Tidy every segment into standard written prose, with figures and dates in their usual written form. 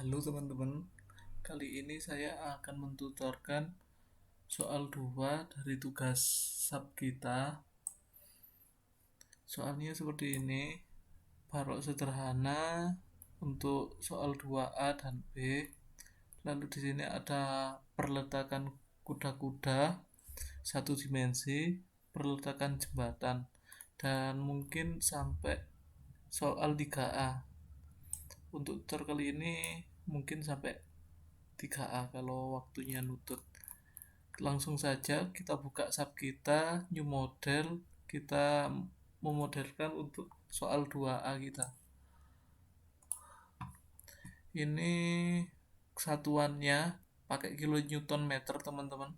Halo teman-teman, kali ini saya akan mentutorkan soal 2 dari tugas sub kita. Soalnya seperti ini, barok sederhana untuk soal 2A dan B. Lalu di sini ada perletakan kuda-kuda satu dimensi, perletakan jembatan, dan mungkin sampai soal 3A. Untuk tutor kali ini mungkin sampai 3A kalau waktunya nutut. Langsung saja kita buka sub kita, new model, kita memodelkan untuk soal 2A kita. Ini satuannya pakai kilonewton meter teman-teman.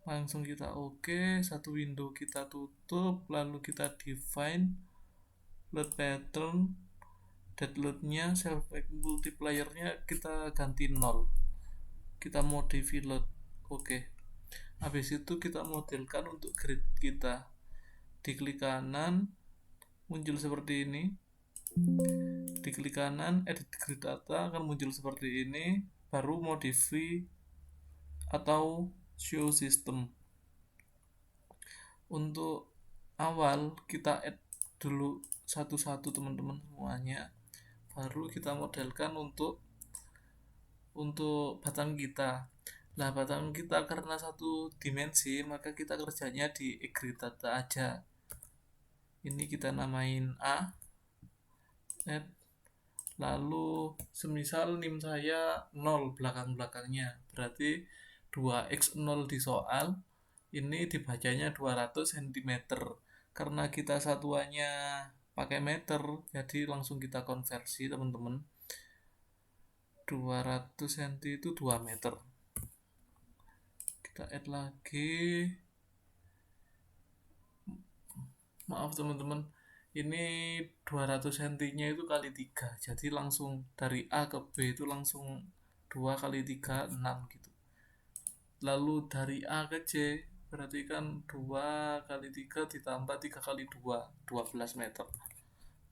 Langsung kita oke, satu window kita tutup, lalu kita define load pattern, dead load-nya, self multiplier-nya kita ganti 0. Kita modify load. Oke. Habis itu kita modelkan untuk grid kita. Diklik kanan, muncul seperti ini. Diklik kanan, edit grid data akan muncul seperti ini. Baru modify atau show system. Untuk awal kita add dulu satu-satu teman-teman semuanya. Baru kita modelkan untuk batang kita. Nah, batang kita karena satu dimensi, maka kita kerjanya di grid data aja. Ini kita namain A, add, lalu semisal nim saya 0 belakang-belakangnya, berarti 2x0 di soal, ini dibacanya 200 cm. Karena kita satuannya pakai meter, jadi langsung kita konversi teman-teman. 200 cm itu 2 meter. Kita add lagi. Maaf teman-teman, ini 200 cm nya itu kali 3, jadi langsung dari A ke B itu langsung 2 kali 3, 6 gitu. Lalu dari A ke C berarti kan 2 kali 3 ditambah 3 kali 2, 12 meter.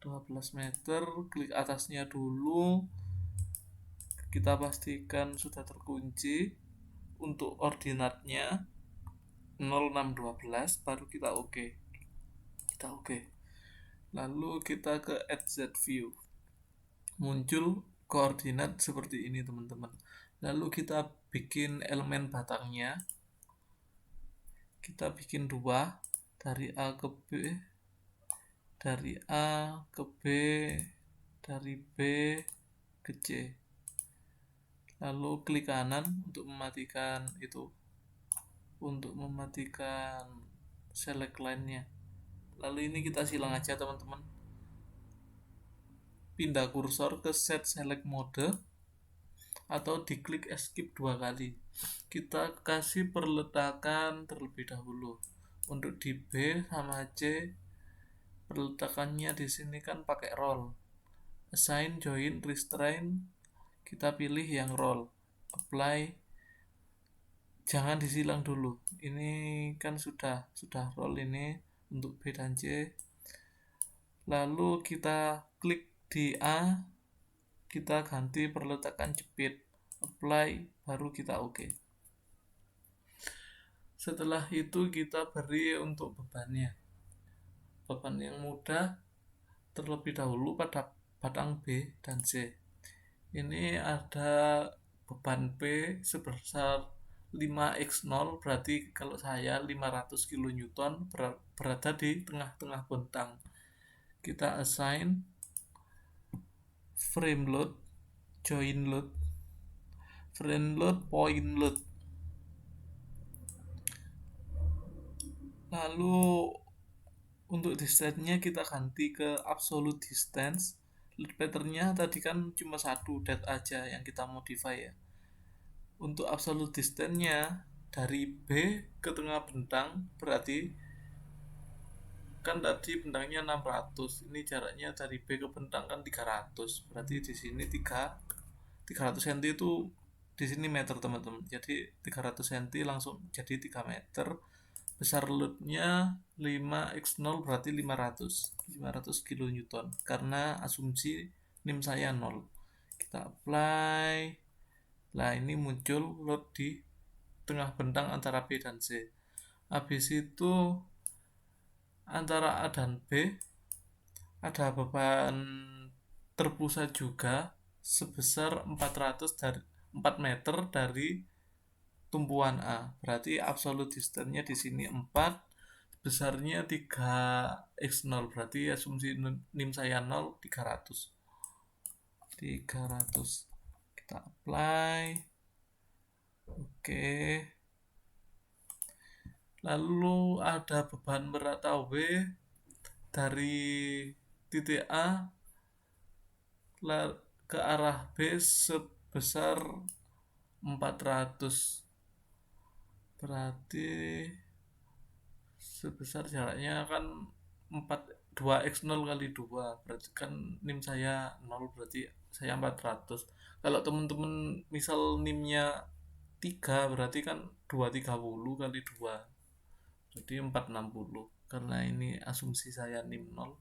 12 meter, klik atasnya dulu, kita pastikan sudah terkunci. Untuk ordinatnya 0612, baru kita oke. Kita oke. Lalu kita ke add z view, muncul koordinat seperti ini teman-teman. Lalu kita bikin elemen batangnya, kita bikin 2 dari A ke B, dari A ke B, dari B ke C. Lalu klik kanan untuk mematikan itu, untuk mematikan select line-nya. Lalu ini kita silang aja teman-teman, pindah kursor ke set select mode atau diklik escape 2 kali. Kita kasih perletakan terlebih dahulu. Untuk di B sama C, perletakannya di sini kan pakai roll. Assign, join, restrain, kita pilih yang roll. Apply, jangan disilang dulu. Ini kan sudah roll ini untuk B dan C. Lalu kita klik di A, kita ganti perletakan jepit, apply, baru kita oke. Setelah itu kita beri untuk bebannya, beban yang mudah terlebih dahulu pada batang B dan C. Ini ada beban P sebesar 5x0, berarti kalau saya 500 kN berada di tengah-tengah bentang. Kita assign frame load, join load, frame load, point load. Lalu untuk distance-nya kita ganti ke absolute distance. Load pattern-nya tadi kan cuma satu, dead aja yang kita modify ya. Untuk absolute distance-nya dari B ke tengah bentang, berarti kan tadi bentangnya 600, ini jaraknya dari B ke bentang kan 300, berarti di sini 300 cm itu di sini meter teman-teman. Jadi 300 cm langsung jadi 3 meter. Besar loadnya 5x0 berarti 500 kN, karena asumsi nim saya 0. kita apply. Nah, ini muncul load di tengah bentang antara B dan C. Habis itu antara A dan B ada beban terpusat juga sebesar 4 meter dari tumpuan A. Berarti absolute distance-nya di sini 4, besarnya 3x0. Berarti asumsi NIM saya 0, 300. 300. Kita apply. Oke. Lalu ada beban merata W dari titik A ke arah B sebesar 400. Berarti sebesar jaraknya kan 2x0 kali 2, berarti kan NIM saya 0, berarti saya 400. Kalau teman-teman misal NIM-nya 3, berarti kan 230 kali 2, jadi 460. Karena ini asumsi saya NIM 0,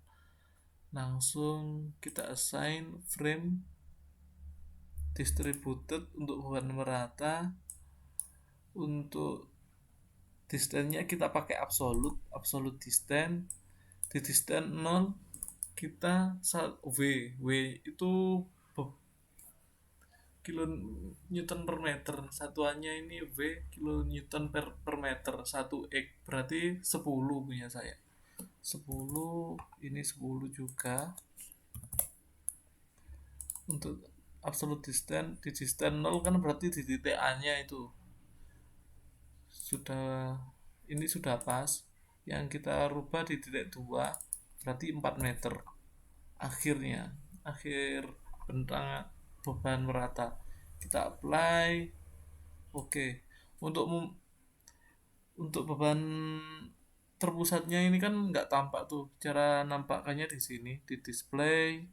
langsung kita assign frame distributed untuk beban merata. Untuk distance-nya kita pakai absolute distance. Di distance 0 kita W itu kilonewton per meter, satuannya ini W kilonewton per meter, 1x berarti 10 punya saya. 10, ini 10 juga. Untuk absolute distance di distance 0 kan berarti di titik A nya itu ini sudah pas. Yang kita rubah di titik 2 berarti 4 meter akhir bentang beban merata. Kita apply. Oke. Untuk beban terpusatnya ini kan nggak tampak tuh. Cara nampakkannya di sini di display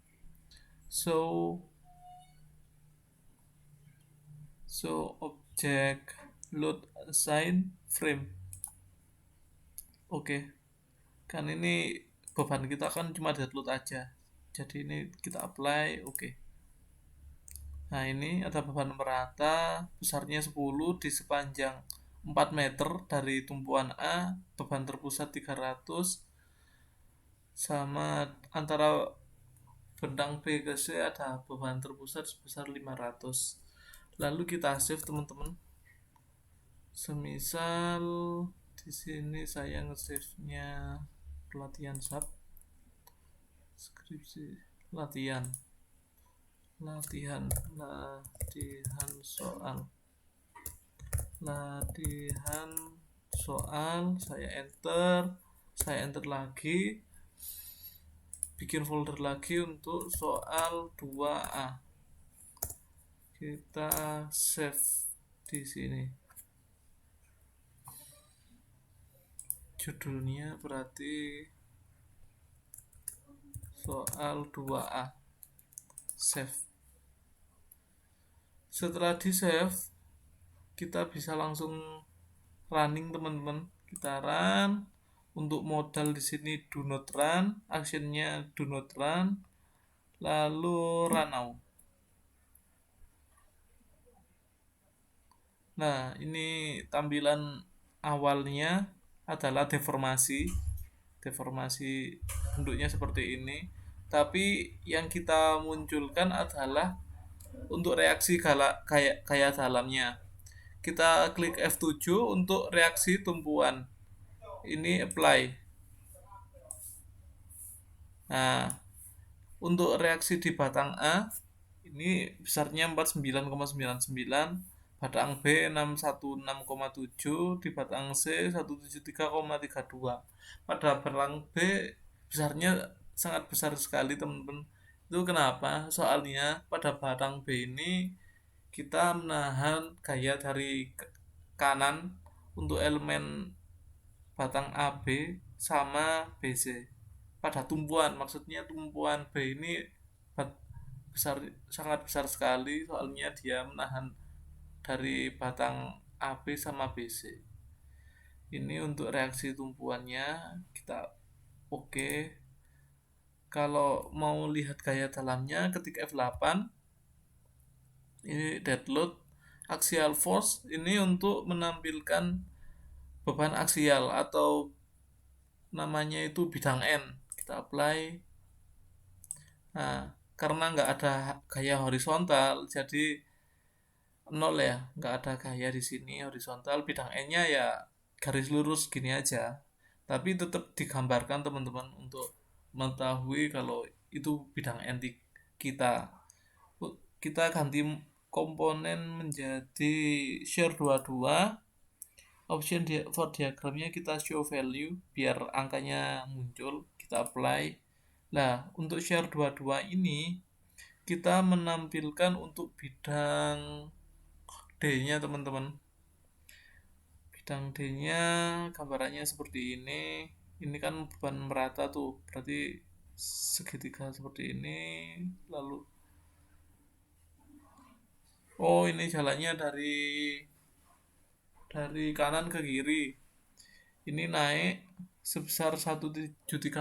show object load assign frame. Oke. Kan ini beban kita kan cuma dead load aja, jadi ini kita apply. Oke. Nah, ini ada beban merata besarnya 10 di sepanjang 4 meter dari tumpuan A, beban terpusat 300, sama antara bentang B ke C ada beban terpusat sebesar 500. Lalu kita save, teman-teman. Semisal di sini saya nge-save-nya latihan sub skripsi latihan soal saya enter lagi, bikin folder lagi untuk soal 2A. Kita save di sini. Judulnya berarti soal 2A. Save. Setelah di save, kita bisa langsung running, teman-teman. Kita run. Untuk modal di sini do not run, actionnya do not run, lalu run now. Nah, ini tampilan awalnya adalah deformasi bentuknya seperti ini. Tapi yang kita munculkan adalah untuk reaksi gaya dalamnya. Kita klik F7 untuk reaksi tumpuan. Ini apply. Nah, untuk reaksi di batang A ini besarnya 49,99, batang B 616,7, di batang C 173,32. Pada batang B besarnya sangat besar sekali, teman-teman. Itu kenapa? Soalnya pada batang B ini kita menahan gaya dari kanan untuk elemen batang AB sama BC. Pada tumpuan, maksudnya tumpuan B ini sangat besar sekali, soalnya dia menahan dari batang AB sama BC. Ini untuk reaksi tumpuannya kita oke. Kalau mau lihat gaya dalamnya ketik F8. Ini dead load. Axial force ini untuk menampilkan beban aksial atau namanya itu bidang N. Kita apply. Nah, karena nggak ada gaya horizontal, jadi nol ya, nggak ada gaya di sini horizontal. Bidang N-nya ya garis lurus gini aja. Tapi tetap digambarkan teman-teman untuk mengetahui kalau itu bidang N kita. Kita ganti komponen menjadi share 22. Option for diagramnya kita show value biar angkanya muncul, kita apply. Nah, untuk share 22 ini kita menampilkan untuk bidang D-nya teman-teman. Bidang D-nya gambarannya seperti ini. Ini kan beban merata tuh, berarti segitiga seperti ini. Lalu ini jalannya dari kanan ke kiri. Ini naik sebesar 173,2.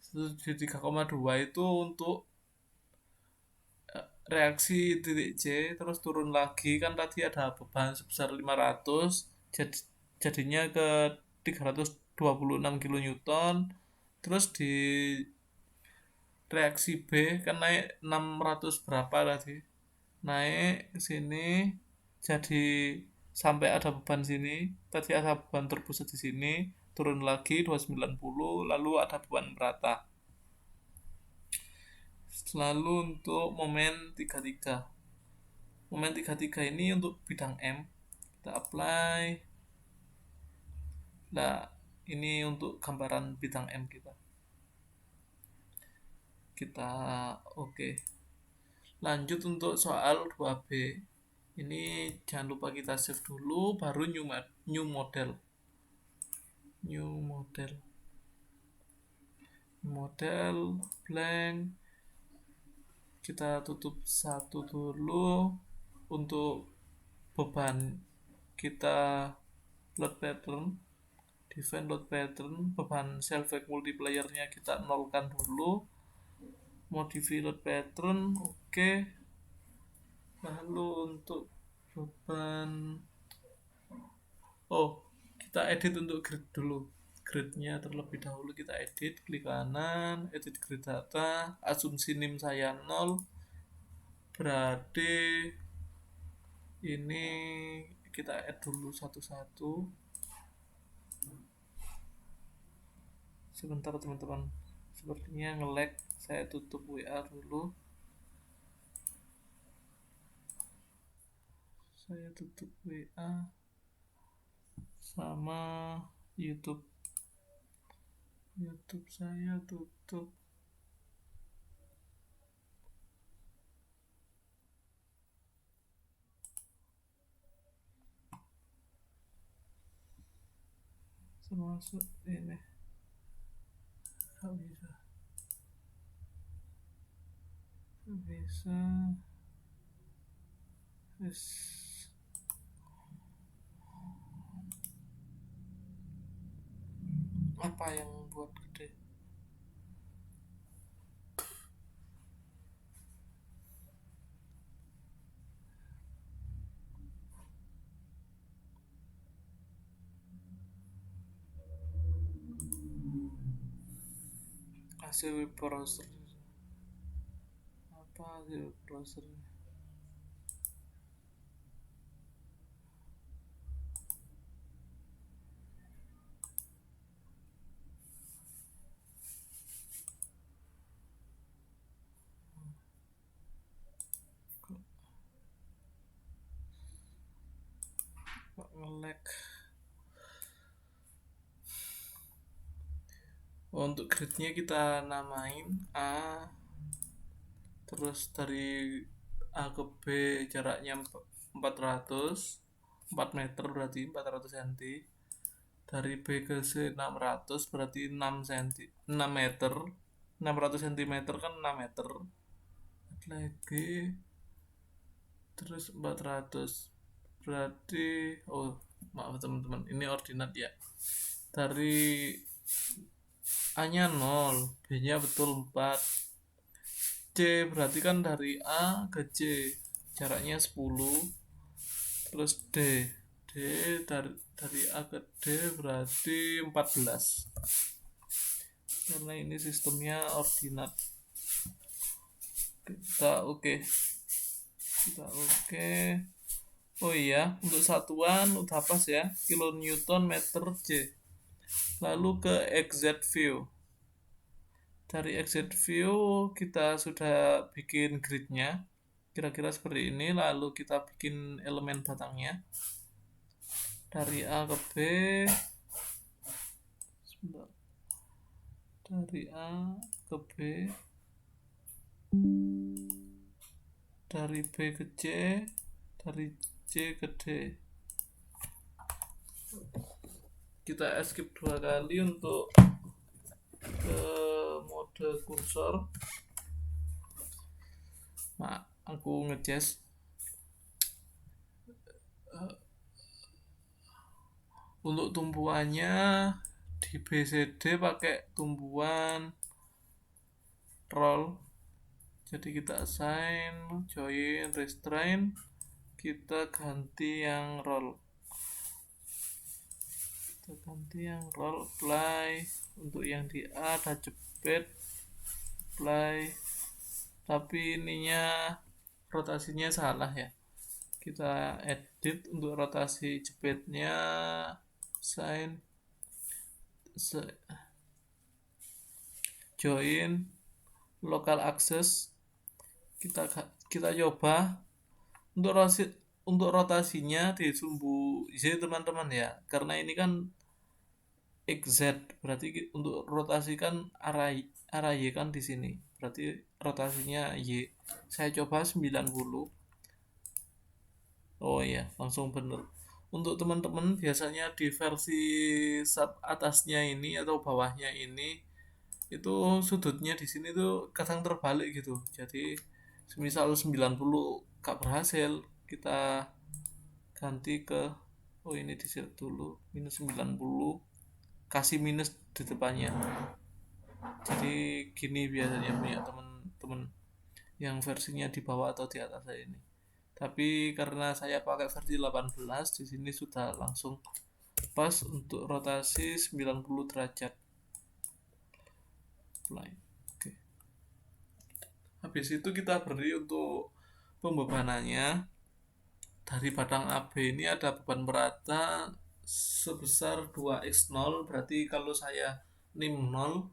173,2 itu untuk reaksi titik C, terus turun lagi. Kan tadi ada beban sebesar 500, jadinya ke 326 kilonewton. Terus di reaksi B kan naik 600 berapa tadi, naik ke sini, jadi sampai ada beban sini. Tadi ada beban terpusat di sini, turun lagi 290, lalu ada beban merata. Lalu untuk momen 33. Momen 33 ini untuk bidang M. Kita apply. Nah, ini untuk gambaran bidang M kita. Oke. Lanjut untuk soal 2B. Ini jangan lupa kita save dulu, baru new model. Model blank. Kita tutup satu dulu. Untuk beban kita load pattern, define load pattern, beban self weight multiplier-nya kita nolkan dulu. Modify load pattern, oke. Lalu untuk beban, kita edit untuk grid dulu. Gridnya terlebih dahulu kita edit, klik kanan, edit grid data, asumsi NIM saya 0, berarti ini kita add dulu satu-satu. Sebentar teman-teman, sepertinya nge-lag. Saya tutup WA dulu. Saya tutup WA sama YouTube saya tutup. Termasuk ini nggak bisa apa yang buat gede. Hasil web browser apa? Hasil web browser kok nge-lag. Untuk gridnya kita namain A, terus dari A ke B jaraknya 4 meter, berarti 400 cm. Dari B ke C 600, berarti 6 meter. 600 cm kan 6 meter lagi, terus 400, berarti maaf teman-teman, ini ordinat ya. Dari A nya 0, B nya betul 4, C berarti kan dari A ke C jaraknya 10. Terus D dari A ke D berarti 14, karena ini sistemnya ordinat. Kita oke. Oh iya, untuk satuan udah pas ya, kilonewton meter J. Lalu ke XZ view. Dari XZ view kita sudah bikin gridnya kira-kira seperti ini. Lalu kita bikin elemen batangnya dari A ke B. Sebentar. Dari A ke B, dari B ke C, dari C ke D. Kita escape 2 kali untuk ke mode kursor. Nah, aku ngecas. Untuk tumpuannya di BCD pakai tumpuan roll. Jadi kita assign, join, restrain, kita ganti yang roll. Apply. Untuk yang di A ada jepit, apply. Tapi ininya rotasinya salah ya. Kita edit untuk rotasi jepitnya, assign, join, local access. Kita coba untuk rotasinya di sumbu Z teman-teman ya, karena ini kan XZ, berarti untuk rotasi kan arah Y kan di sini, berarti rotasinya Y. Saya coba 90. Oh iya, langsung bener. Untuk teman-teman biasanya di versi sub atasnya ini atau bawahnya ini itu sudutnya di sini tuh kadang terbalik gitu. Jadi semisal 90 gak berhasil, kita ganti ke, oh ini di set dulu minus 90, kasih minus di depannya. Jadi gini biasanya punya teman-teman yang versinya di bawah atau di atas saya ini. Tapi karena saya pakai versi 18, di sini sudah langsung pas untuk rotasi 90 derajat. Oke. Habis itu kita beri untuk pembebanannya. Dari batang AB ini ada beban merata sebesar 2x0, berarti kalau saya nim 0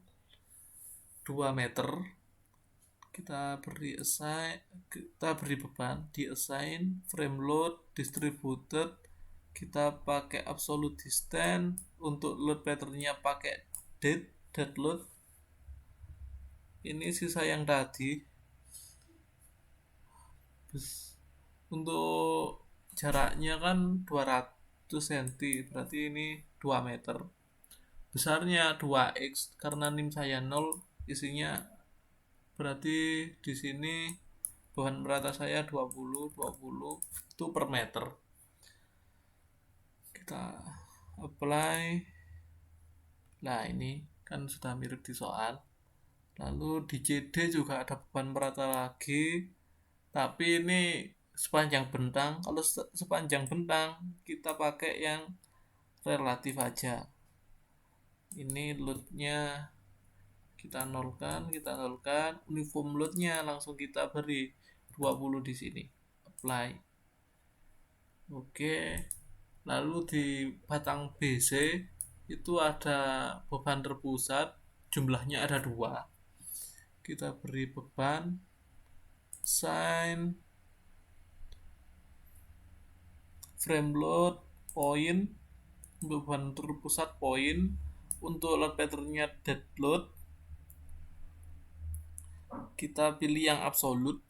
2 meter. Kita beri beban, di assign, frame load, distributed, kita pakai absolute distance, untuk load patternnya pakai dead load. Ini sisa yang tadi. Untuk jaraknya kan 200 cm, berarti ini 2 meter. Besarnya 2x, karena nim saya 0, isinya berarti di sini beban merata saya 20 itu per meter. Kita apply. Nah, ini kan sudah mirip di soal. Lalu di CD juga ada beban merata lagi, tapi ini sepanjang bentang. Kalau sepanjang bentang kita pakai yang relatif aja. Ini loadnya kita nolkan, uniform loadnya langsung kita beri 20 di sini, apply. Oke. Lalu di batang BC itu ada beban terpusat, jumlahnya ada 2. Kita beri beban, sign, frame load, point, beban terpusat point, untuk load patternnya dead load. Kita pilih yang absolute.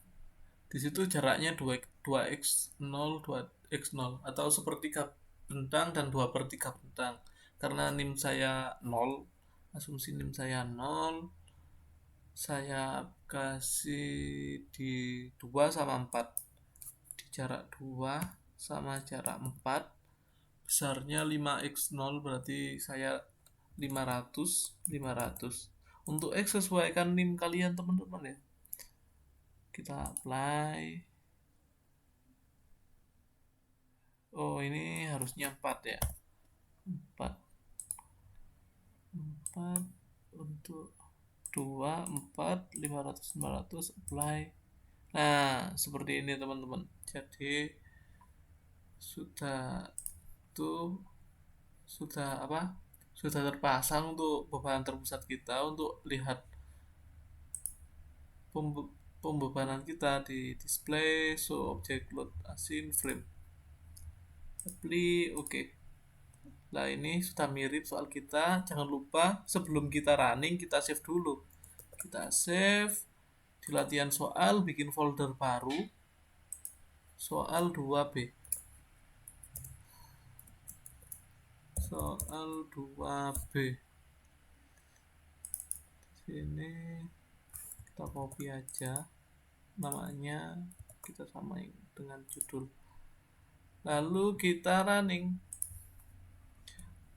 Di situ jaraknya 2x0, 2x0 atau sepertiga bentang dan 2/3 bentang. Karena nim saya 0, asumsi nim saya 0, saya kasih di 2 sama 4. Di jarak 2 sama jarak 4, besarnya 5x0, berarti saya 500. Untuk X sesuaikan nim kalian teman-teman ya. Kita apply. Oh, ini harusnya 4 ya. 4 4 untuk 2 4 500 500 apply. Nah, seperti ini teman-teman. Jadi sudah tuh sudah apa? Sudah terpasang untuk beban terpusat kita untuk lihat pembebanan kita di display so object load asin frame apply. Oke. Nah, ini sudah mirip soal kita. Jangan lupa sebelum kita running kita save dulu. Kita save di latihan soal, bikin folder baru soal 2B. Soal 2B. Sini kita copy aja namanya, kita samain dengan judul. Lalu kita running.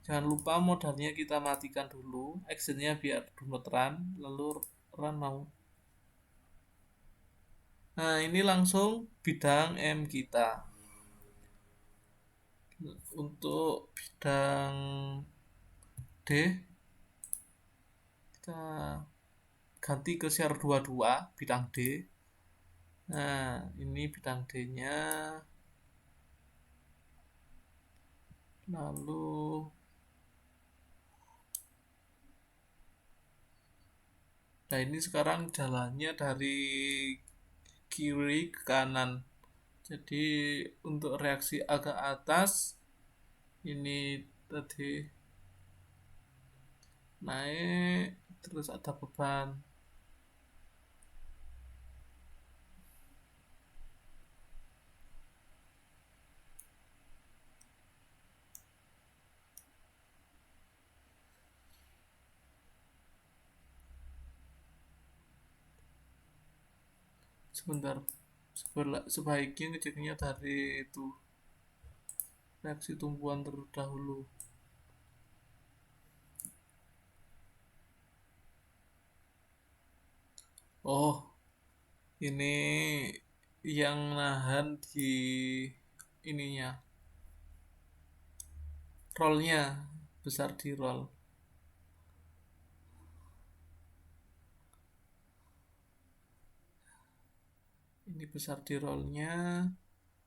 Jangan lupa modalnya kita matikan dulu, actionnya biar do not run, lalu run mau. Nah, ini langsung bidang M kita. Untuk bidang D kita ganti ke share 22 bidang D. Nah, ini bidang D nya. Lalu nah, ini sekarang jalannya dari kiri ke kanan. Jadi untuk reaksi agak atas ini tadi naik terus ada beban. Sebentar, sebaiknya ngeceknya dari itu reaksi tumbuhan terdahulu. Oh, ini yang nahan di ininya, rollnya besar di roll. Ini besar di rollnya,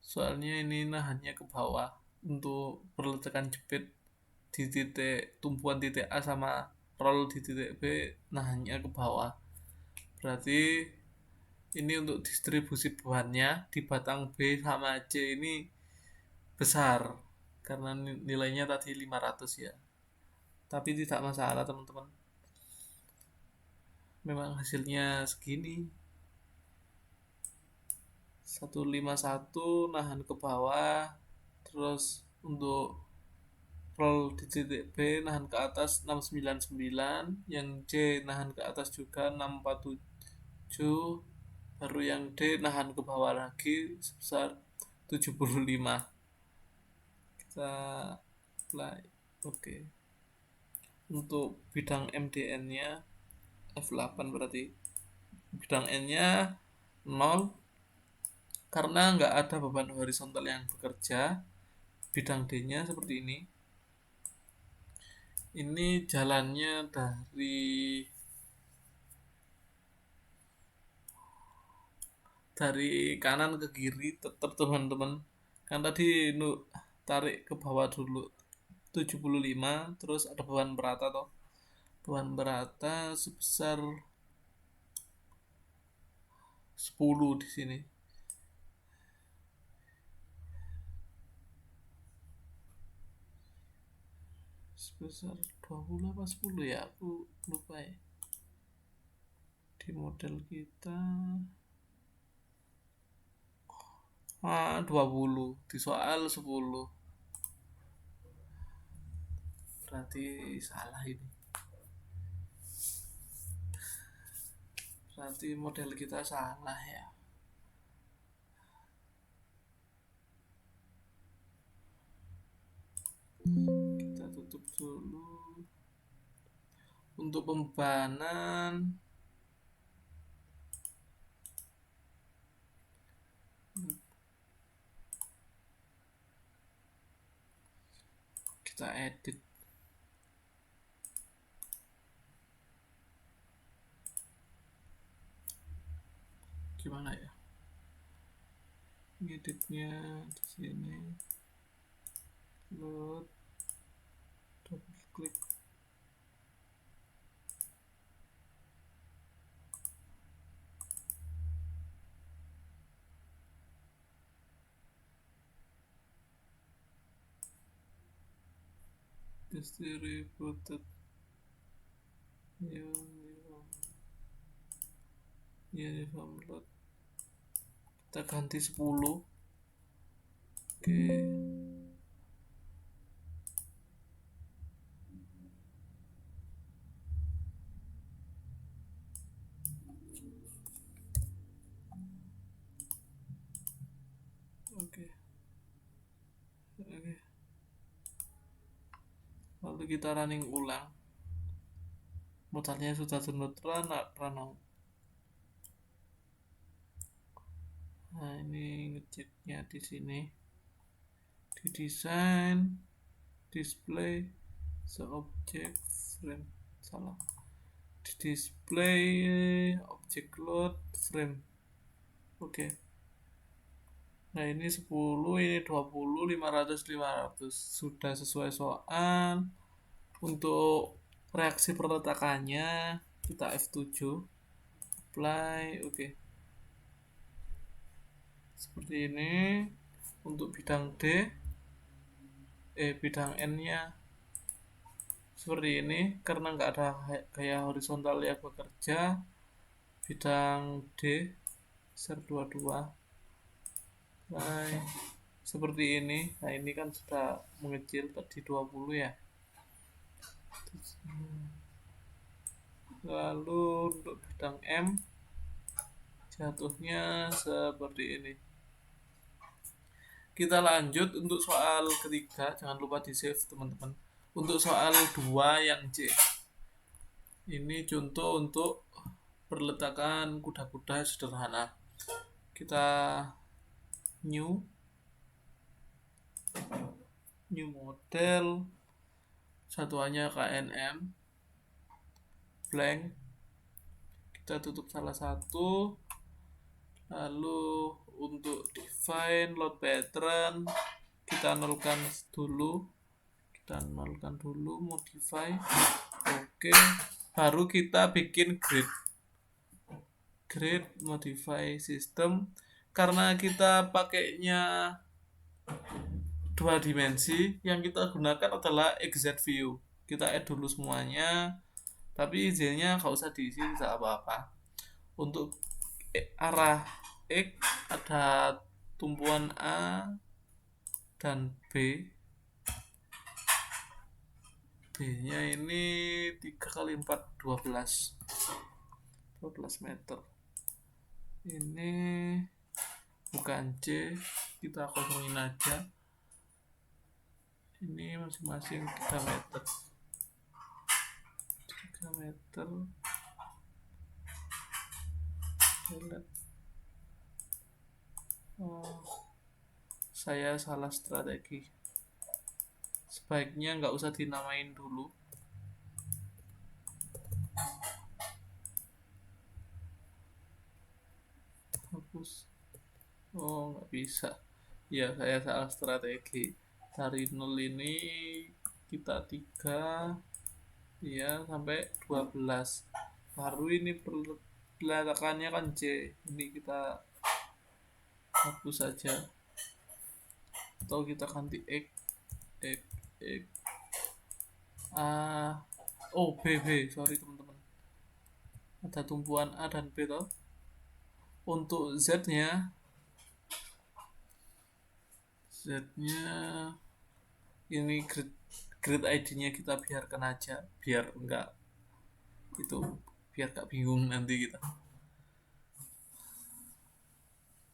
soalnya ini nahannya ke bawah untuk perletakan jepit di titik tumpuan titik A sama roll di titik B, nahannya ke bawah. Berarti ini untuk distribusi bebannya di batang B sama C ini besar karena nilainya tadi 500 ya. Tapi tidak masalah teman-teman. Memang hasilnya segini. 151 nahan ke bawah, terus untuk roll di titik B nahan ke atas 699, yang C nahan ke atas juga 647, baru yang D nahan ke bawah lagi sebesar 75. Kita apply. Oke. Untuk bidang MDN nya F8 berarti bidang N nya 0 karena nggak ada beban horizontal yang bekerja. Bidang D nya seperti ini. Ini jalannya dari kanan ke kiri tetap teman-teman. Kan tadi tarik ke bawah dulu 75, terus ada beban merata toh. Beban merata sebesar 10 di sini. Sebesar 20 apa 10 ya, aku lupa ya. Di model kita 20, di soal 10. Berarti salah ini. Berarti model kita salah ya. Kita tutup dulu. Untuk pembebanan kita edit. Gimana ya ngeditnya? Di sini load, double klik, distributed uniform load, kita ganti 10. Oke. Oke. Lalu kita running ulang. Modalnya sudah download run. Nah, ini ngeceknya di sini. Di desain, display, object frame. Salah. Di display, object load, frame. Oke. Nah, ini 10, ini 20, 500, 500. Sudah sesuai soal. Untuk reaksi perletakannya kita F7, apply. Oke. Seperti ini. Untuk bidang bidang N nya seperti ini, karena nggak ada gaya horizontal yang bekerja. Bidang D ser 22, apply. Seperti ini. Nah, ini kan sudah mengecil, tadi 20 ya. Lalu untuk bidang M jatuhnya seperti ini. Kita lanjut untuk soal ketiga. Jangan lupa di save teman-teman. Untuk soal 2 yang C, ini contoh untuk perletakan kuda-kuda sederhana. Kita new model, satuannya KNM, blank. Kita tutup salah satu. Lalu untuk define load pattern kita nolkan dulu, modify. Oke. Baru kita bikin grid modify system. Karena kita pakainya 2 dimensi, yang kita gunakan adalah XZ view. Kita add dulu semuanya, tapi izinnya nggak usah diisi, tidak apa-apa. Untuk arah X ada tumpuan A dan B. B-nya ini 3 kali 4, 12 meter. Ini bukan C, kita kosongin aja. Ini masing-masing 3 meter. 3 meter. Saya salah strategi. Sebaiknya nggak usah dinamain dulu. Hapus. Oh, nggak bisa. Ya, saya salah strategi. Dari 0 ini kita 3 ya sampai 12. Baru ini peletakannya kan C. Ini kita hapus saja. Atau kita ganti X. B, sorry teman-teman. Ada tumpuan A dan B toh. Untuk Z-nya ini grid ID-nya kita biarkan aja, biar enggak bingung nanti kita.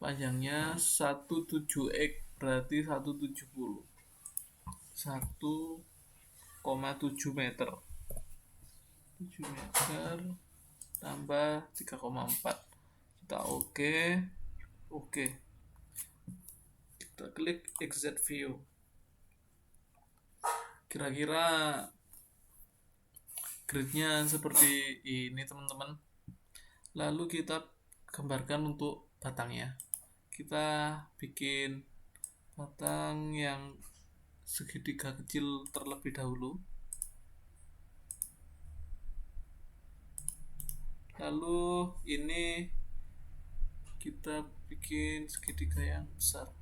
Panjangnya 17x berarti 170. 1,7 meter. 7 meter tambah 3,4. Kita oke. Kita klik XZ view. Kira-kira gridnya seperti ini teman-teman. Lalu kita gambarkan untuk batangnya. Kita bikin batang yang segitiga kecil terlebih dahulu. Lalu ini kita bikin segitiga yang besar.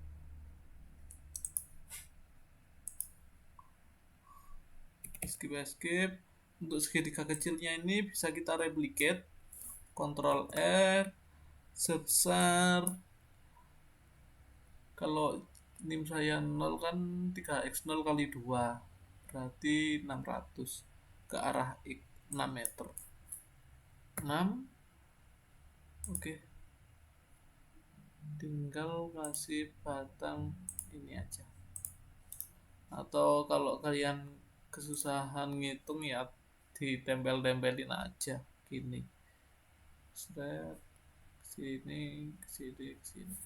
Escape. Untuk segitiga kecilnya ini bisa kita replicate, Ctrl R sebesar, kalau nim saya 0 kan 3x0 kali 2 berarti 600 ke arah X 6 meter 6. Oke, tinggal kasih batang ini aja, atau kalau kalian kesusahan ngitung ya ditempel-tempelin aja gini, seret sini sini.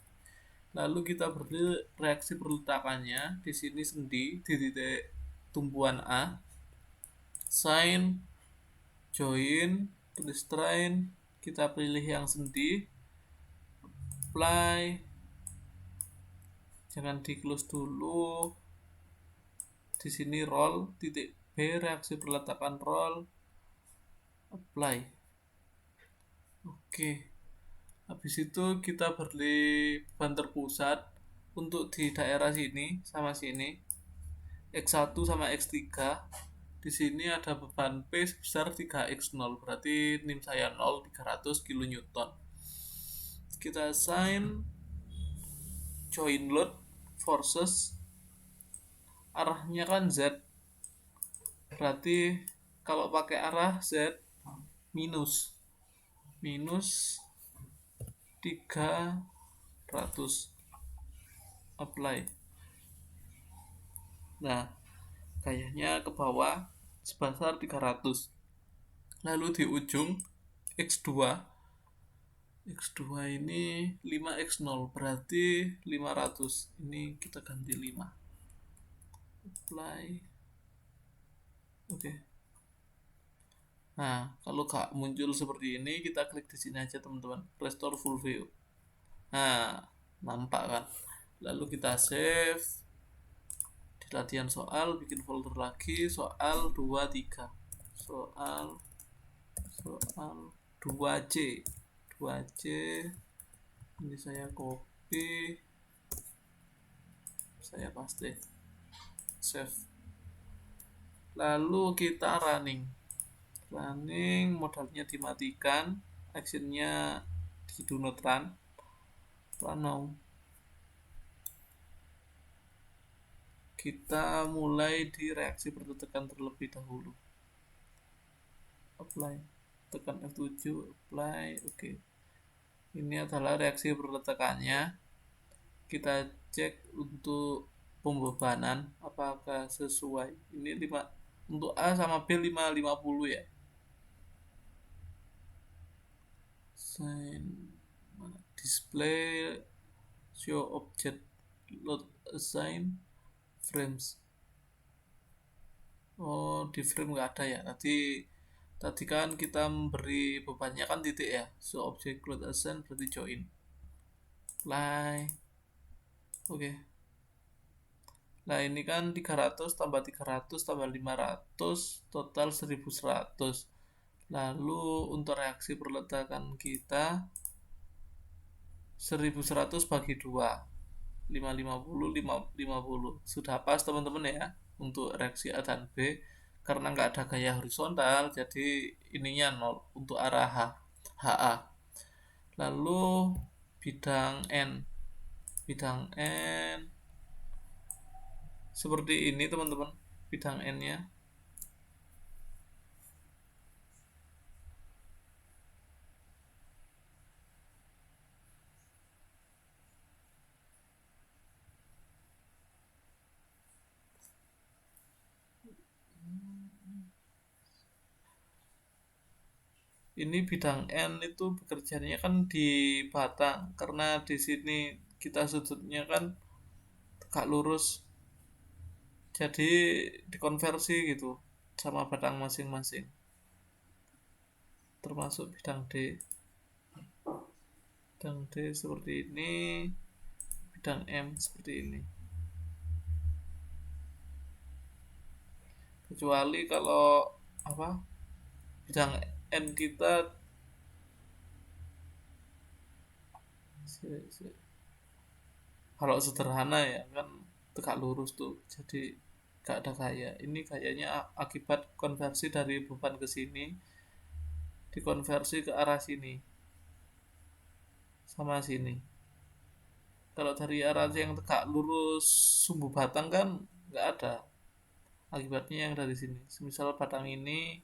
Lalu kita beri reaksi perletakannya. Di sini sendi di titik tumpuan A, sign, join, restrain, kita pilih yang sendi, apply, jangan di close dulu. Di sini roll, titik B, reaksi perletakan roll, apply. Oke, habis itu kita beri beban terpusat untuk di daerah sini sama sini, X1 sama X3. Di sini ada beban P sebesar 3x0, berarti nim saya 0, 300 kN. Kita assign join load forces, arahnya kan Z, berarti kalau pakai arah Z minus 300, apply. Nah, gayanya ke bawah sebesar 300. Lalu di ujung X2 ini 5x0 berarti 500. Ini kita ganti 5. Apply. Oke. Nah, kalau gak muncul seperti ini, kita klik di sini aja teman-teman, restore full view. Nah, nampak kan? Lalu kita save. Di latihan soal, bikin folder lagi, soal 23. Soal 2C. Ini saya copy, saya paste, save. Lalu kita running, modalnya dimatikan, actionnya di do not run now. Kita mulai di reaksi perletakan terlebih dahulu, apply, tekan F7, apply. Oke, ini adalah reaksi perletakannya. Kita cek untuk pembebanan apakah sesuai. Ini 5 untuk A sama B 550 ya. Sign display show object load assign frames. Oh, di frame nggak ada ya. Tadi kan kita memberi bebannya kan titik ya. So object load assign berarti join. Apply. Oke. Nah, ini kan 300 tambah 300 tambah 500 total 1100. Lalu untuk reaksi perletakan kita 1100 bagi 2, 550 550. Sudah pas teman-teman ya untuk reaksi A dan B, karena nggak ada gaya horizontal jadi ininya 0 untuk arah HA. Lalu bidang N seperti ini teman-teman, bidang N nya. Ini bidang N itu bekerjanya kan di batang, karena di sini kita sudutnya kan tegak lurus. jadi dikonversi gitu sama batang masing-masing, termasuk bidang D seperti ini, bidang M seperti ini. Kecuali kalau apa, bidang N kita kalau sederhana ya kan tegak lurus tuh, jadi gak ada gaya. Ini gayanya akibat konversi dari beban ke sini dikonversi ke arah sini sama sini. Kalau dari arah yang tegak lurus sumbu batang kan nggak ada, akibatnya yang dari sini. Misal batang ini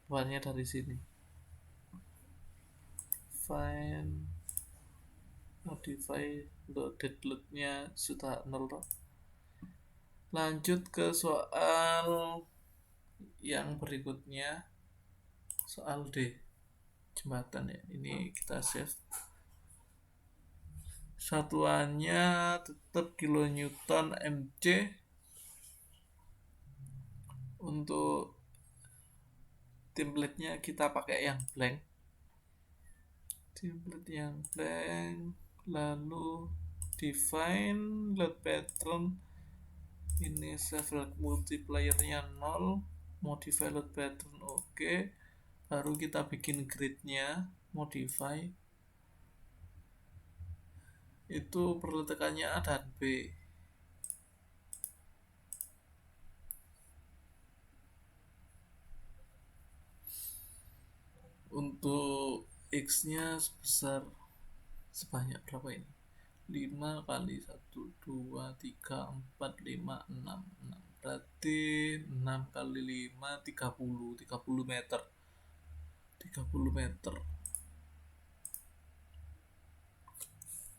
bebannya dari sini. Find modify loaded loadnya sudah 0. Lanjut ke soal yang berikutnya, soal D, jembatan ya. Ini kita save. Satuannya tetap kilonewton mc. Untuk template-nya kita pakai yang blank. Lalu define load pattern. Ini save multiplier-nya 0, modify load pattern oke. Baru kita bikin grid-nya, modify. Itu perletakannya A dan B. Untuk X-nya sebanyak berapa ini? 5 kali 1, 2, 3, 4, 5, 6. Berarti 6 kali 5, 30 meter. 30 meter.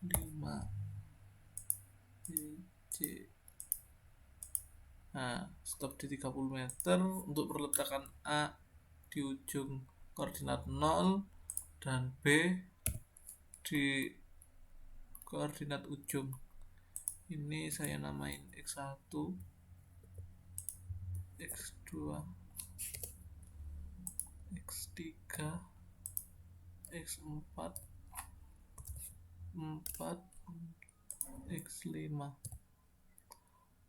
5 C. Nah, stop di 30 meter. Untuk perletakan A di ujung koordinat 0 dan B di koordinat ujung. Ini saya namain X1, X2, X3, X4, 4, X5.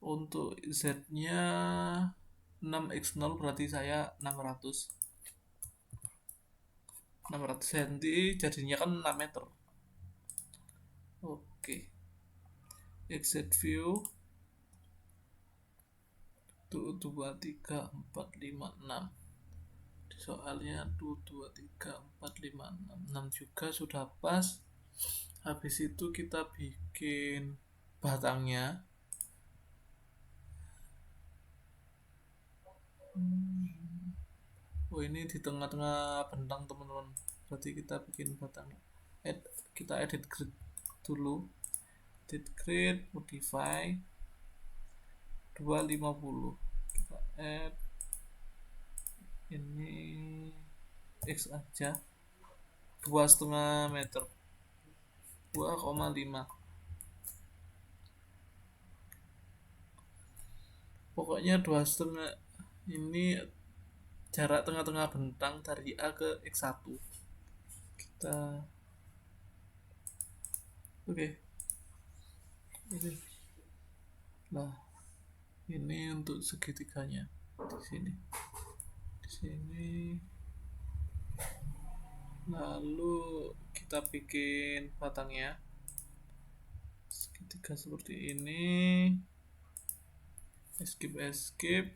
Untuk Z-nya 6x0 berarti saya 600 cm, jadinya kan 6 meter. Oke. Exit view 1, 2, 3, 4, 5, 6. Soalnya 1, 2, 3, 4, 5, 6. 6 juga sudah pas. Habis itu kita bikin batangnya. Oh, ini di tengah-tengah bentang teman-teman. Berarti kita bikin batang. Kita edit grid dulu. Edit grid, modify 250. Kita add ini X aja, 2,5 meter, 2,5. Pokoknya 2,5 ini jarak tengah-tengah bentang dari A ke X1. Kita oke. Ini lah, ini untuk segitiganya di sini. Lalu kita bikin batangnya segitiga seperti ini. Escape.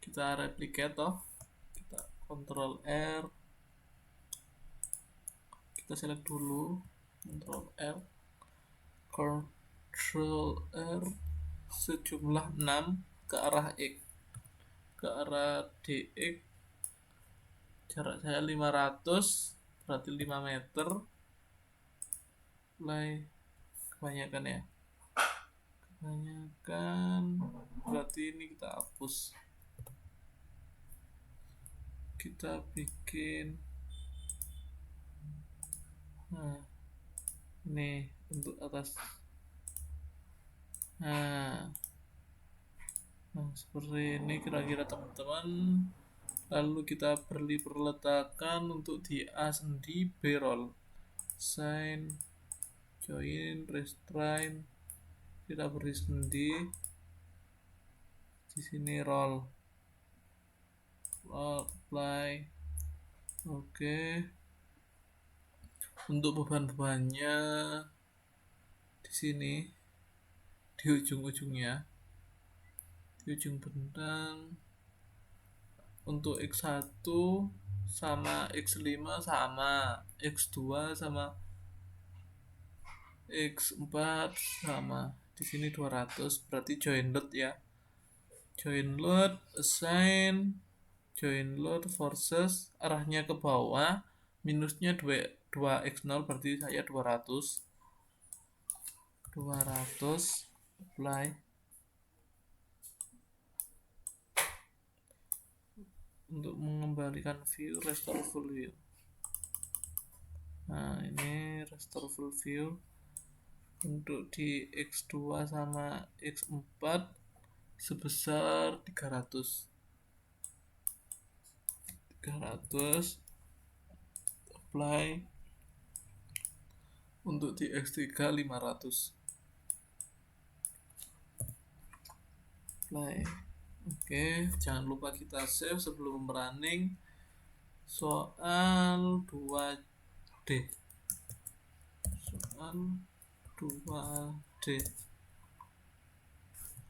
Kita replicate toh. Kita Ctrl R. Kita select dulu. Ctrl R. Ctrl R sejumlah 6 ke arah X. Ke arah DX. Jarak saya 500, berarti 5 meter. Mulai kebanyakan ya. Berarti ini kita hapus. Kita bikin ini untuk atas. Nah, Nah, seperti ini kira-kira teman-teman. Lalu kita beri perletakan untuk di A sendi B roll. Sign, join, restrain. Kita beri sendi. Di sini roll. Roll, apply. Oke. Untuk beban-bebannya di sini di ujung-ujungnya, di ujung benang. Untuk X1 sama X5 sama, X2 sama X4 sama. Di sini 200 berarti join load ya. Join load, assign, join load forces arahnya ke bawah, minusnya 2x0 berarti saya 200. 200 apply. Untuk mengembalikan view, restore full view. Nah, ini restore full view. Untuk di X2 sama X4 sebesar 300. Apply. Untuk di X3 500. Apply. Oke, jangan lupa kita save sebelum running. Soal 2D. Soal 2D.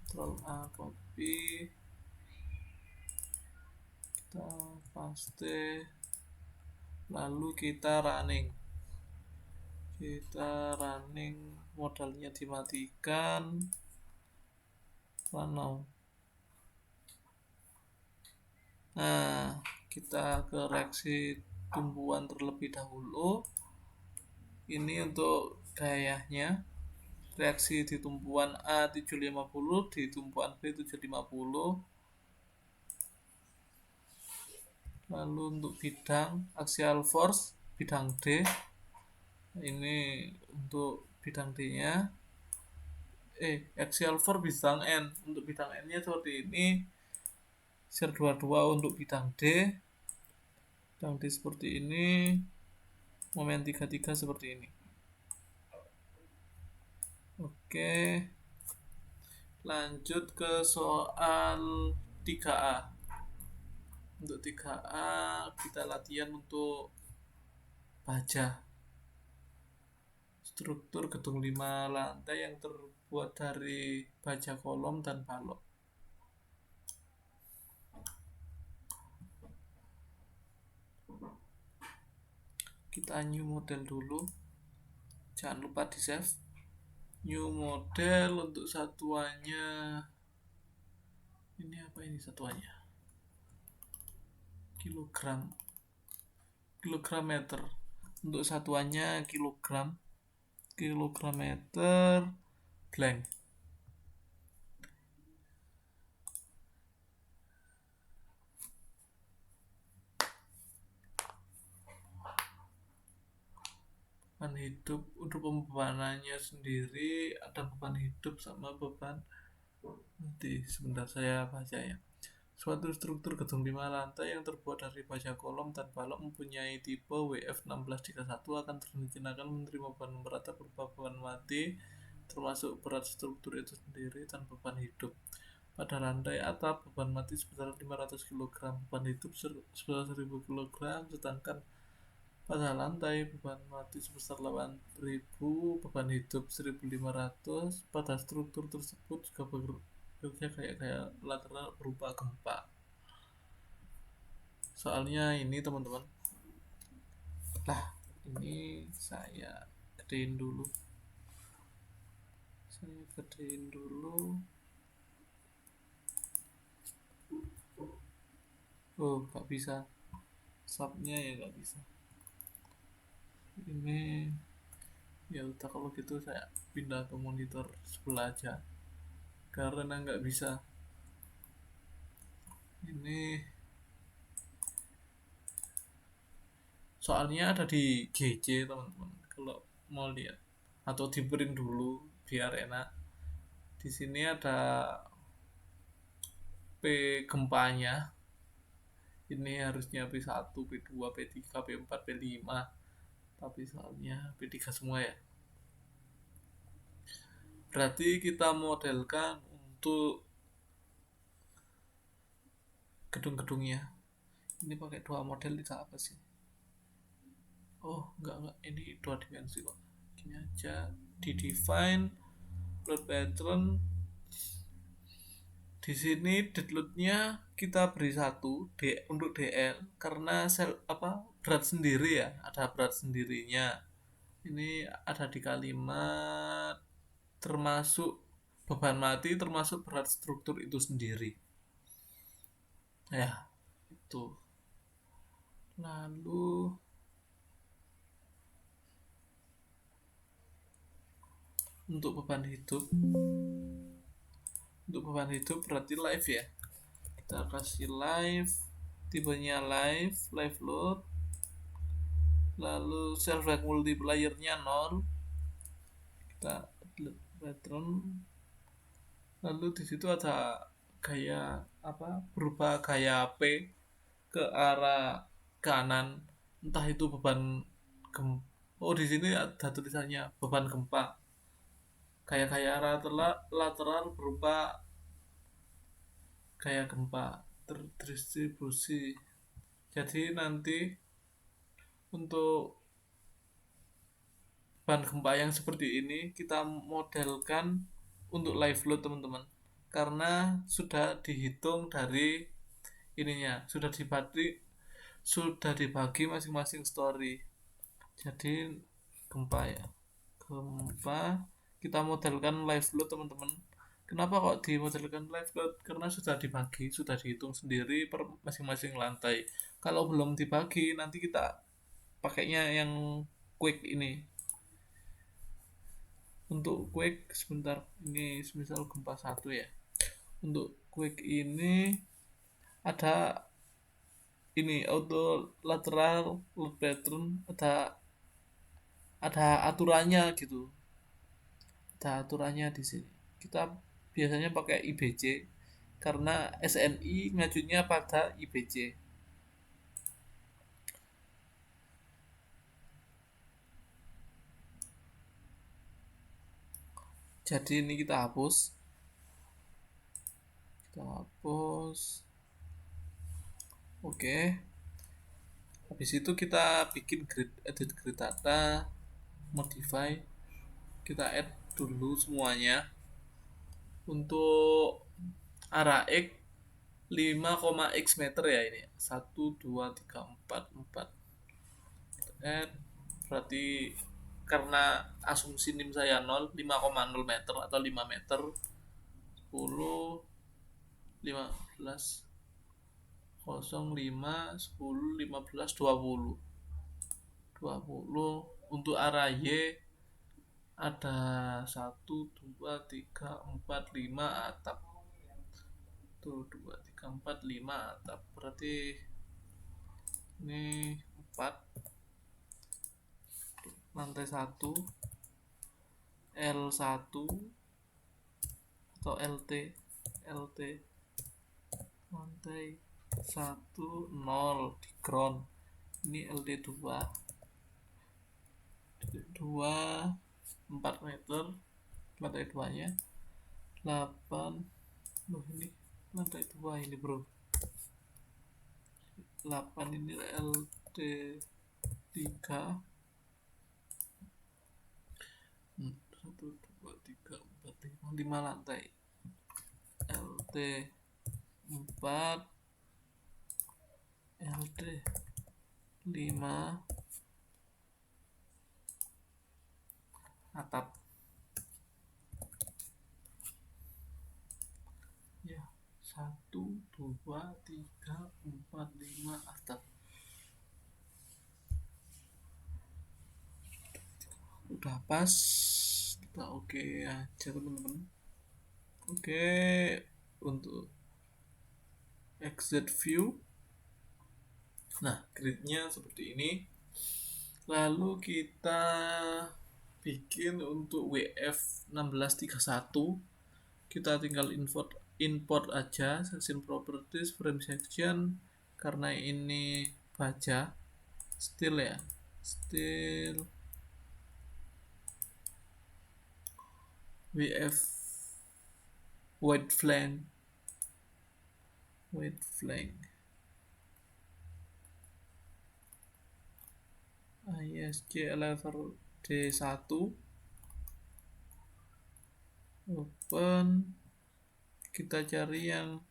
Ctrl A, copy. Kita paste. Lalu kita running. Modalnya dimatikan. Run now. Nah, kita ke reaksi tumbuhan terlebih dahulu. Ini untuk gayanya. Reaksi di tumpuan A 750, di tumpuan B 750. Lalu untuk bidang axial force bidang D, ini untuk bidang D nya axial force bidang N. Untuk bidang N nya seperti ini. Share 22 untuk bidang D. Bidang D seperti ini. Momen 33 seperti ini. Oke, lanjut ke soal 3A. Untuk 3A kita latihan untuk baja. Struktur gedung 5 lantai yang terbuat dari baja kolom dan balok. Kita new model dulu. Jangan lupa di save. New model untuk satuannya. Ini apa ini satuannya? Kilogram meter. Untuk satuannya kilogram meter blank. Beban hidup untuk pembebanannya sendiri ada beban hidup sama beban mati. Sebentar saya baca ya. Suatu struktur gedung 5 lantai yang terbuat dari baja kolom dan balok mempunyai tipe WF1631 akan direncanakan menerima beban merata berupa beban mati termasuk berat struktur itu sendiri dan beban hidup. Pada lantai atap beban mati sebesar 500 kg, beban hidup sebesar 1000 kg, sedangkan pada lantai beban mati sebesar 8000, beban hidup 1500. Pada struktur tersebut juga bekerja kayak lateral berupa gempa. Soalnya ini teman-teman. Nah, ini saya gedein dulu. Oh, nggak bisa. Subnya ya nggak bisa. Ini ya udah, kalau gitu saya pindah ke monitor sebelah aja karena nggak bisa. Ini soalnya ada di GC teman-teman, kalau mau lihat atau di print dulu biar enak. Di sini ada P gempanya ini harusnya P1, P2, P3, P4, P5, tapi soalnya P3 semua ya. Berarti kita modelkan untuk gedung-gedungnya. Ini pakai dua model tidak apa sih? Oh, enggak, ini dua dimensi kok. Gini aja, di define load pattern. Di sini deadloadnya kita beri satu untuk DL karena sel apa berat sendiri ya, ada berat sendirinya. Ini ada di kalimat termasuk beban mati termasuk berat struktur itu sendiri. Ya, itu. Lalu untuk beban hidup berarti live ya. Kita kasih live, tipenya live load, lalu self drag multiplier-nya 0. Kita pattern, lalu di situ ada gaya apa berupa gaya P ke arah kanan, entah itu beban gempa. Oh, di sini ada tulisannya beban gempa. Gaya lateral berupa gaya gempa terdistribusi. Jadi nanti untuk beban gempa yang seperti ini kita modelkan untuk live load teman-teman, karena sudah dihitung dari ininya, sudah dibagi masing-masing story. Jadi gempa kita modelkan live load teman-teman. Kenapa kok dimodelkan live load? Karena sudah dibagi, sudah dihitung sendiri per masing-masing lantai. Kalau belum dibagi, nanti kita pakainya yang quick ini. Untuk quick sebentar, ini misal gempa 1 ya. Untuk quick ini ada ini auto lateral load pattern, ada aturannya gitu. Ada aturannya di sini. Kita biasanya pakai IBC karena SNI ngajunya pada IBC. Jadi ini kita hapus. Oke. Habis itu kita bikin edit grid data, modify. Kita add dulu semuanya. Untuk arah X 5,x meter ya ini. 1 2 3 4 add, berarti karena asumsi NIM saya 0, 5,0 meter atau 5 meter. 10 15 05 10 15 20 untuk arah Y ada 1 2 3 4 5 atap. 1 2 3 4 5 atap, berarti ini 4 lantai 1 L1 atau LT lantai 1 0 di ground. Ini LT2 4 meter lantai 2 nya 8. Ini lantai 2 ini bro, 8 ini LT3 1 2 3 4 5 lantai. LT4 LT5 atap ya, 1 2 3 4 5 atap. Udah pas, kita oke aja teman-teman. Oke, untuk exit view, nah gridnya seperti ini. Lalu kita bikin untuk WF 1631, kita tinggal import import aja section properties frame section, karena ini baja still ya, still wf white flank isj level d1 open, kita cari yang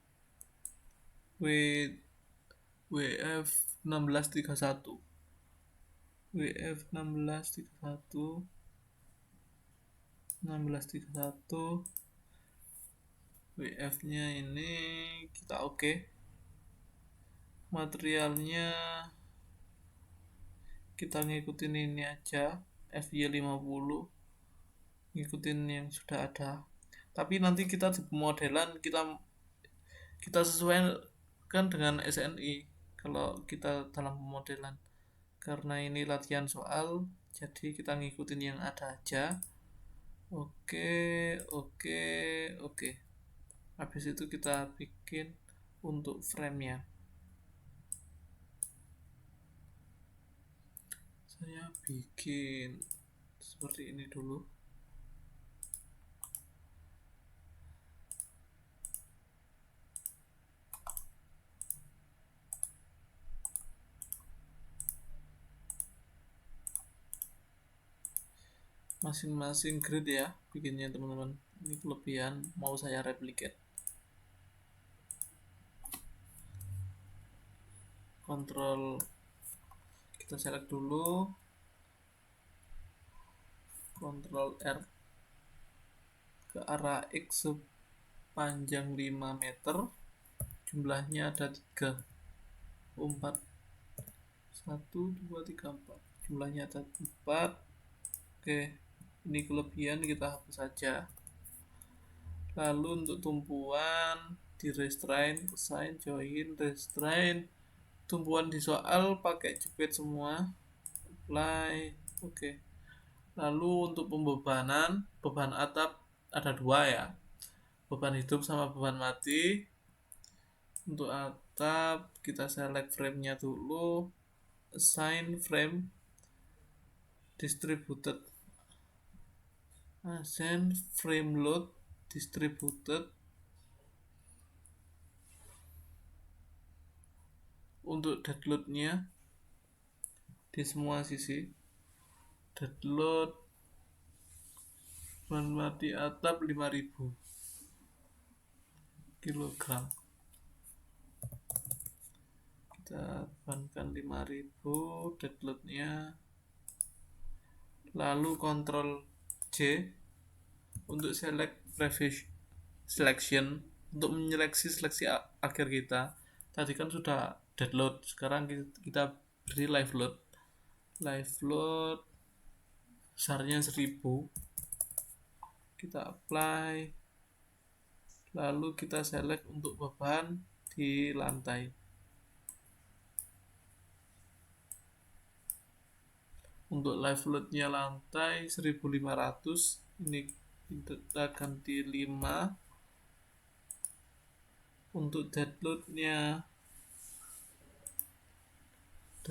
wf 1631 wf 1631 wf nya ini kita oke. Materialnya kita ngikutin ini aja, FY50, ngikutin yang sudah ada. Tapi nanti kita di pemodelan kita sesuaikan dengan SNI kalau kita dalam pemodelan, karena ini latihan soal jadi kita ngikutin yang ada aja. Oke. Habis itu kita bikin untuk frame-nya. Saya bikin seperti ini dulu. Masing-masing grid ya bikinnya teman-teman. Ini kelebihan, mau saya replicate. Kontrol, kita select dulu, Kontrol R ke arah X sepanjang 5 meter, jumlahnya ada 3, 4, 1, 2, 3, 4, jumlahnya ada 4. Oke, ini kelebihan, kita hapus saja. Lalu untuk tumpuan di restrain, assign, join, restrain. Tumpuan di soal pakai jepit semua, apply. Oke. Lalu untuk pembebanan, beban atap ada 2 ya, beban hidup sama beban mati. Untuk atap kita select frame-nya dulu, assign frame distributed, assign frame load distributed. Untuk dead load-nya di semua sisi, dead load beban mati atap 5000 kilogram, kita bebankan 5000 dead load-nya. Lalu Ctrl J untuk select previous selection, untuk menyeleksi seleksi akhir kita. Tadi kan sudah dead load, sekarang kita beri live load. Live load besarnya 1000, kita apply. Lalu kita select untuk beban di lantai. Untuk live load-nya lantai 1500, ini kita ganti 5. Untuk dead load-nya 8000.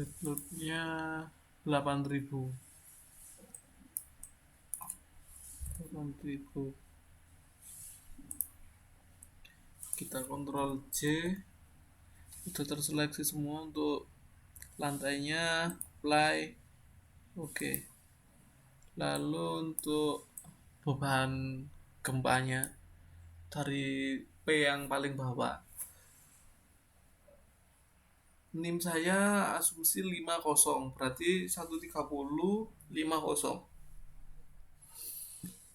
Kita Ctrl J, sudah terseleksi semua untuk lantainya, apply. Oke. Lalu untuk beban gempanya dari P yang paling bawah, NIM saya asumsi 50, berarti 130 50.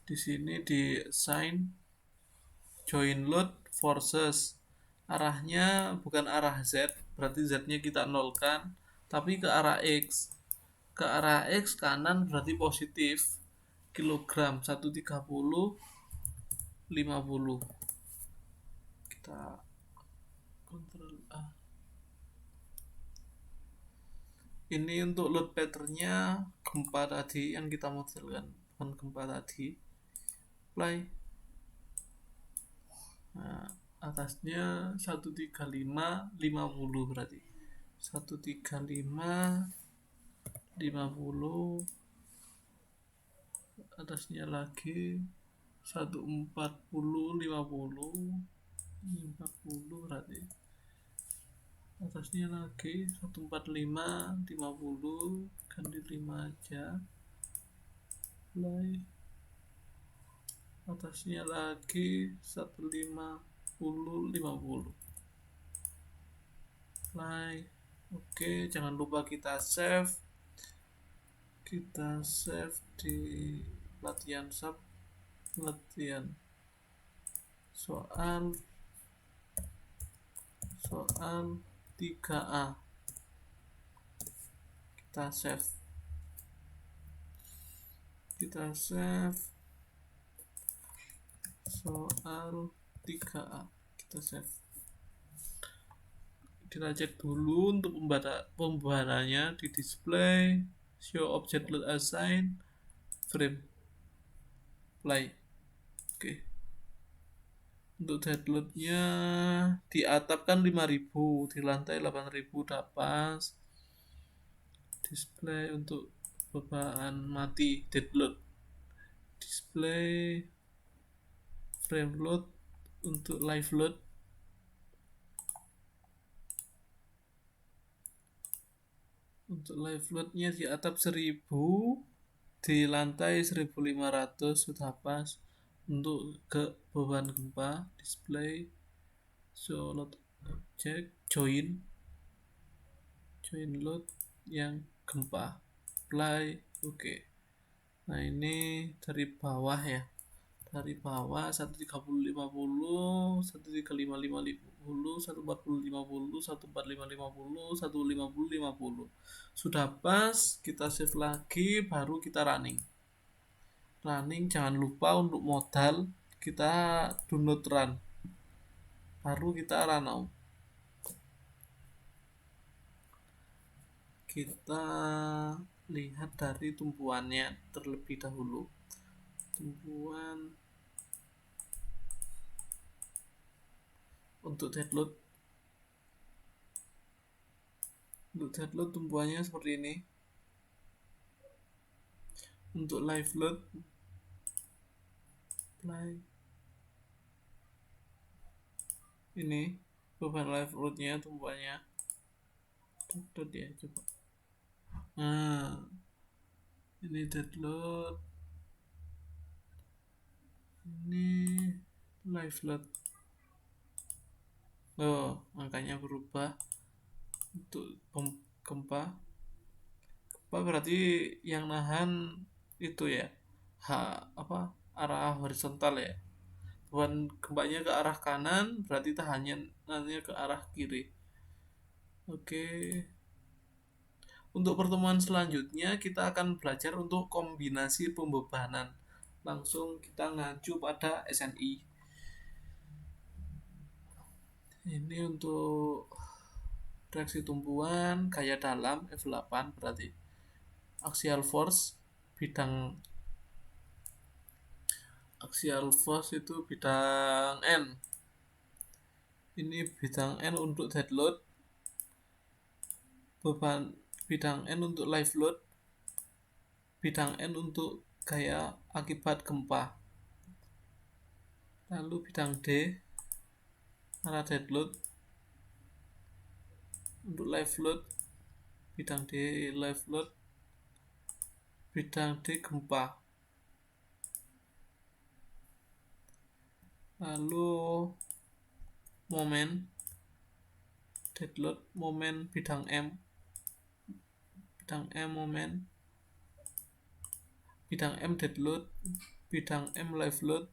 Di sini di assign join load forces, arahnya bukan arah Z, berarti Z-nya kita nolkan, tapi ke arah X. Ke arah X kanan berarti positif, kilogram 130 50. Kita Ctrl A. Ini untuk load patternnya gempa tadi yang kita modelkan, bukan gempa tadi. Apply. Nah, atasnya 135 50 berarti 135 50, atasnya lagi 140 50, ini 40 berarti atasnya lagi 145 50, ganti 5 aja, mulai atasnya lagi 150 50, mulai. Oke, jangan lupa kita save di latihan latihan soal 3A, kita save soal 3A, kita save. Kita cek dulu untuk pembaharannya di display, show object load assign, frame, play. Oke. Untuk dead load-nya di atap kan 5000, di lantai 8000 dapat. Display untuk beban mati dead load, display frame load. Untuk live load nya di atap 1000, di lantai 1500 sudah pas. Untuk ke beban gempa, display show load object join load yang gempa, apply. Oke. Nah, ini dari bawah ya, dari bawah 130 50, 135 50, 140 50, 145 50, 150 50. Sudah pas, kita save lagi, baru kita running. Jangan lupa untuk modal kita do not run, baru kita run out. Kita lihat dari tumpuannya terlebih dahulu. Tumpuan untuk dead load tumpuannya seperti ini. Untuk live load, ini beban live loadnya tumpuannya. Dead ya, coba. Nah, ini dead load, ini live load. Oh, angkanya berubah. Untuk gempa berarti yang nahan itu ya, arah horizontal ya. Beban gempanya ke arah kanan, berarti tahannya ke arah kiri. Oke. Untuk pertemuan selanjutnya kita akan belajar untuk kombinasi pembebanan. Langsung kita ngacu pada SNI. Ini untuk reaksi tumpuan gaya dalam F8, berarti axial force itu bidang N. Ini bidang N untuk dead load, beban bidang N untuk live load, bidang N untuk gaya akibat gempa. Lalu bidang D arah dead load, untuk live load bidang D live load, bidang D gempa. Lalu momen dead load, momen bidang M momen, bidang M dead load, bidang M live load,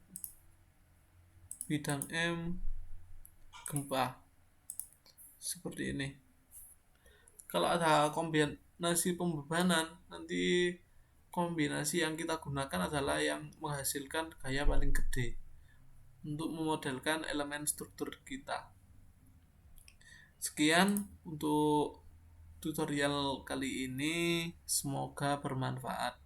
bidang M gempa. Seperti ini. Kalau ada kombinasi pembebanan, nanti kombinasi yang kita gunakan adalah yang menghasilkan gaya paling gede untuk memodelkan elemen struktur kita. Sekian untuk tutorial kali ini, semoga bermanfaat.